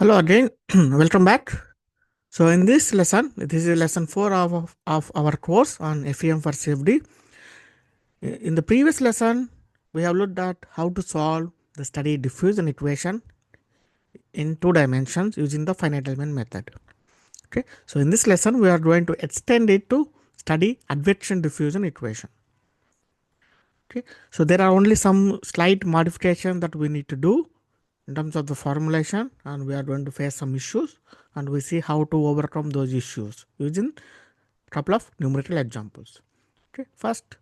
Hello again, welcome back. So in this lesson, this is lesson 4 of our course on FEM4CFD. In the previous lesson, we have looked at how to solve the steady diffusion equation in 2 dimensions using the finite element method. Okay, so in this lesson, we are going to extend it to study advection-diffusion equation. Okay, so there are only some slight modifications that we need to do in terms of the formulation, and we are going to face some issues, and we see how to overcome those issues using a couple of numerical examples. Okay, first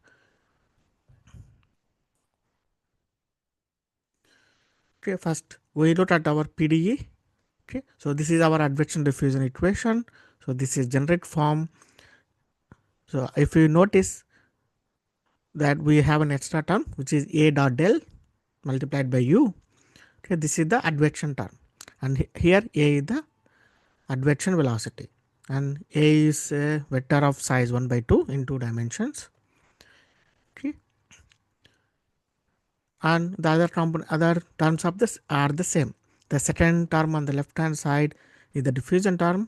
we look at our PDE. Okay, so this is our advection diffusion equation. So this is generic form. So if you notice that we have an extra term which is a dot del multiplied by u. Okay, this is the advection term, and here a is the advection velocity, and a is a vector of size 1 by 2 in 2 dimensions. Okay, and the other terms of this are the same. The second term on the left hand side is the diffusion term,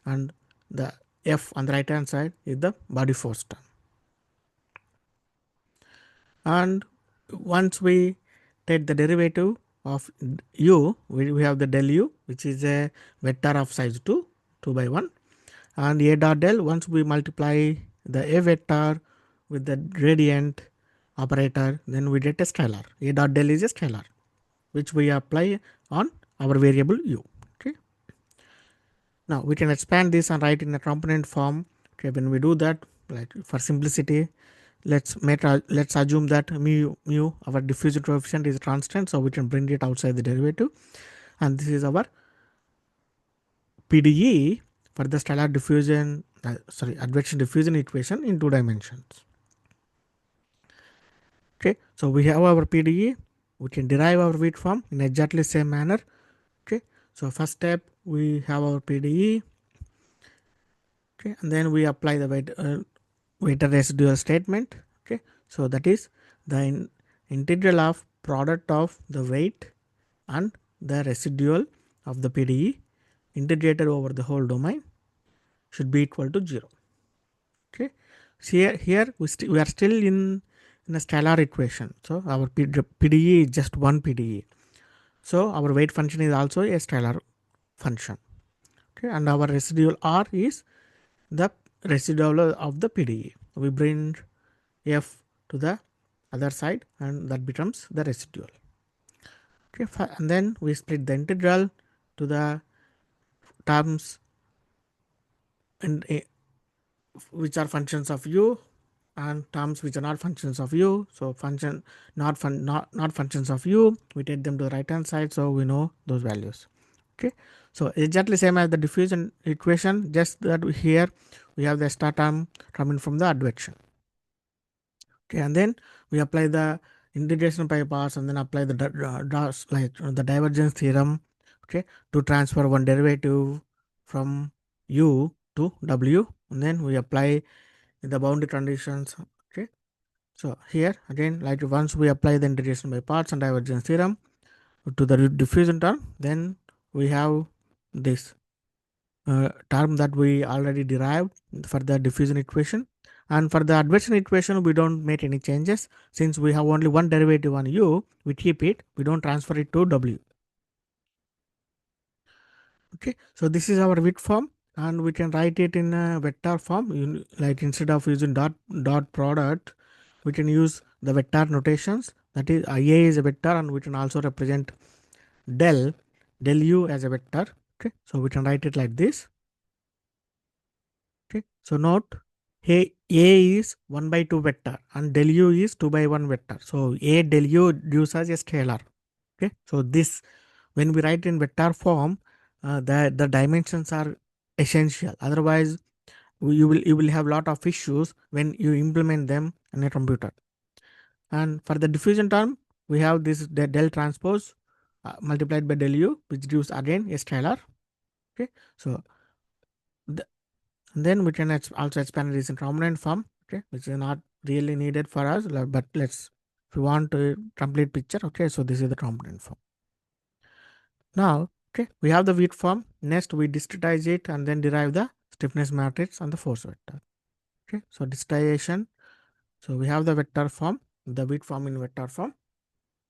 and the F on the right hand side is the body force term. And once we take the derivative of u, we have the del u, which is a vector of size 2 by 1, and a dot del, once we multiply the a vector with the gradient operator, then we get a scalar. A dot del is a scalar which we apply on our variable u. Okay, now we can expand this and write in a component form. Okay, when we do that, like for simplicity, let's assume that mu our diffusion coefficient is constant, so we can bring it outside the derivative, and this is our PDE for the stellar diffusion advection diffusion equation in 2 dimensions. Okay, so we have our PDE. We can derive our weight form in exactly same manner. Okay, so first step, we have our PDE. Okay, and then we apply the weighted residual statement. Okay, so that is the integral of product of the weight and the residual of the PDE integrated over the whole domain should be equal to 0. Okay, so here we are still in a scalar equation. So our PDE is just one PDE. So our weight function is also a scalar function. Okay, and our residual R is the residual of the PDE. We bring F to the other side, and that becomes the residual. Okay, and then we split the integral to the terms and which are functions of u, and terms which are not functions of u. So function not functions of u, we take them to the right hand side, so we know those values. Okay, so exactly same as the diffusion equation, just that here we have the extra term coming from the advection. Okay, and then we apply the integration by parts, and then apply the the divergence theorem. Okay, to transfer one derivative from u to w, and then we apply the boundary conditions. Okay, so here again, like once we apply the integration by parts and divergence theorem to the diffusion term, then we have this term that we already derived for the diffusion equation. And for the advection equation, we don't make any changes. Since we have only one derivative on u, we keep it, we don't transfer it to w. Okay, so this is our width form, and we can write it in a vector form. Like instead of using dot product, we can use the vector notations. That is, IA is a vector, and we can also represent del u as a vector. Okay, so we can write it like this. Okay, so note, hey, a is 1 by 2 vector and del u is 2 by 1 vector. So a del u gives us a scalar. Okay, so this, when we write in vector form, the dimensions are essential. Otherwise, you will have lot of issues when you implement them in a computer. And for the diffusion term, we have this del transpose multiplied by del u, which gives again a scalar. Okay, so and then we can also expand this in component form. Okay, which is not really needed for us, but if we want a complete picture. Okay, so this is the component form. Now, Okay, we have the weak form. Next, we discretize it and then derive the stiffness matrix and the force vector. Okay, so discretization. So we have the vector form, the weak form in vector form.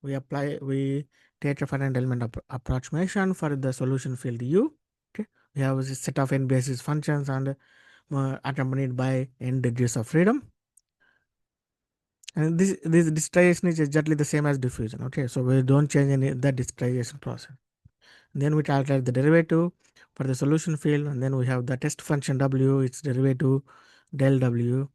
We take a finite element approximation for the solution field U. Okay, we have a set of n basis functions and accompanied by n degrees of freedom. And this discretization is exactly the same as diffusion. Okay, so we don't change any the discretization process. Then we calculate the derivative for the solution field, and then we have the test function W, its derivative del W.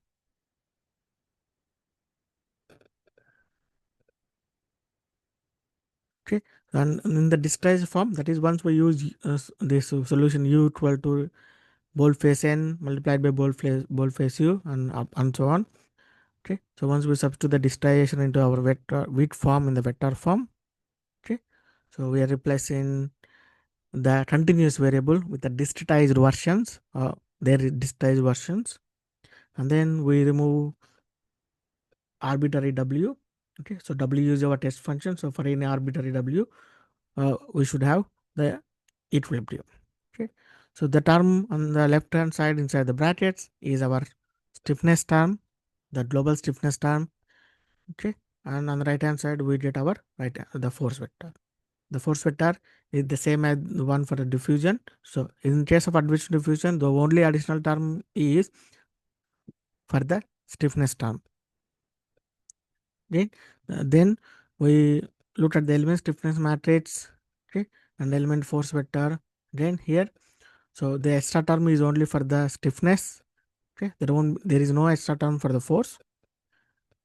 Okay, and in the discretized form, that is once we use this solution U equal to boldface N multiplied by boldface U and up and so on. Okay, so once we substitute the discretization into our vector weak form in the vector form. Okay, so we are replacing the continuous variable with the discretized versions, their discretized versions, and then we remove arbitrary W. Okay, so W is our test function. So for any arbitrary W, we should have the equilibrium. Okay, so the term on the left hand side inside the brackets is our stiffness term, the global stiffness term. Okay, and on the right hand side we get our the force vector. The force vector is the same as the one for the diffusion. So in case of advection-diffusion, the only additional term is for the stiffness term. Okay, then we look at the element stiffness matrix. Okay, and element force vector. Then here, so the extra term is only for the stiffness. Okay, there is no extra term for the force.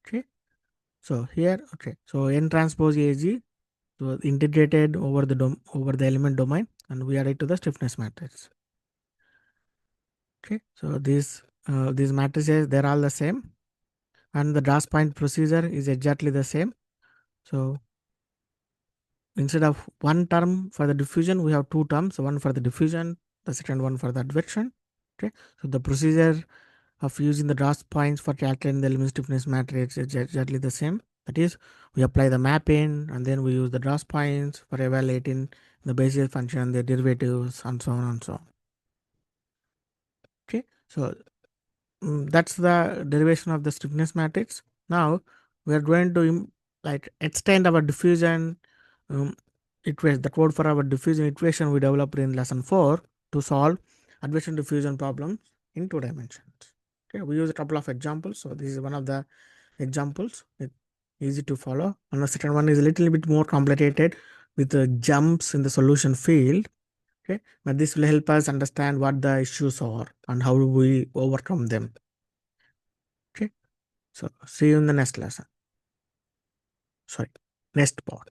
Okay, so here, okay, so n transpose AG, so integrated over the element domain, and we add it to the stiffness matrix. Okay, so these matrices, they're all the same, and the draws point procedure is exactly the same. So instead of one term for the diffusion, we have two terms, one for the diffusion, the second one for the advection. Okay, so the procedure of using the draws points for calculating the element stiffness matrix is exactly the same. That is, we apply the mapping and then we use the draws points for evaluating the basis function, the derivatives, and so on and so on. Okay, so that's the derivation of the stiffness matrix. Now we are going to extend our diffusion equation, the code for our diffusion equation we developed in lesson 4 to solve advection-diffusion problems in 2 dimensions. Okay, we use a couple of examples. So this is one of the examples. It's easy to follow. And the second one is a little bit more complicated with the jumps in the solution field. Okay, but this will help us understand what the issues are and how we overcome them. Okay, so see you in the next lesson. Sorry, next part.